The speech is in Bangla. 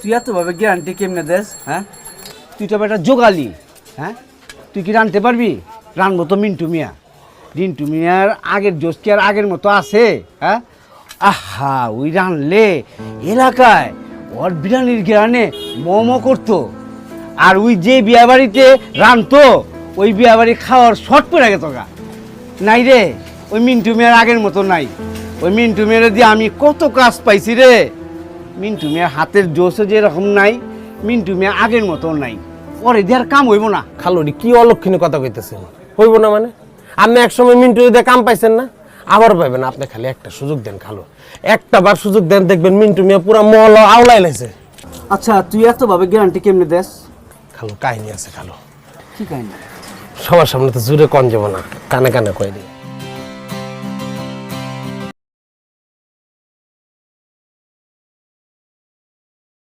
তুই এতভাবে গ্যারান্টি কেমনে দেস? হ্যাঁ, তুই তো একটা জোগালি। হ্যাঁ, তুই কি রানতে পারবি? রানবো তো মিন্টু মিয়া। মিন্টু মিয়ার আগের জোশ কি আর আগের মতো আছে? হ্যাঁ, আহা, ওই রানলে এলাকায় ওর বিরিয়ানির গ্রানে মোমো করতো। আর ওই যে বিয়া বাড়িতে রানতো, ওই বিয়া বাড়ি খাওয়ার শর্ট পড়ে গেত গা। নাই রে, ওই মিন্টু মিয়ার আগের মতো নাই। ওই মিন্টু মিয়ার দিয়ে আমি কত কাজ পাইছি রে। মিন্টু মিয়ার হাতের জোশও যেরকম নাই, মিন্টু মিয়া আগের মতো নাই। পরে দিয়ে আর কাম হইব না। খালুরি কি অলক্ষণী কথা কইতেছেন? হইব না মানে? আপনি একসময় মিন্টু দিয়ে কাম পাইছেন না, আবার পাইবেন। আপনি খালি একটা সুযোগ দেন খালু, একটা বার সুযোগ দেন, দেখবেন মিন্টু মিয়া পুরা মহল আওলাই লাইছে। আচ্ছা তুই এতভাবে গ্যারান্টি কেমনে দেস? খালু কাহিনী আছে খালু। কি কাহিনী? সবার সামনে তো জুড়ে কন যাব না, কানে কানে কয়ে দিই।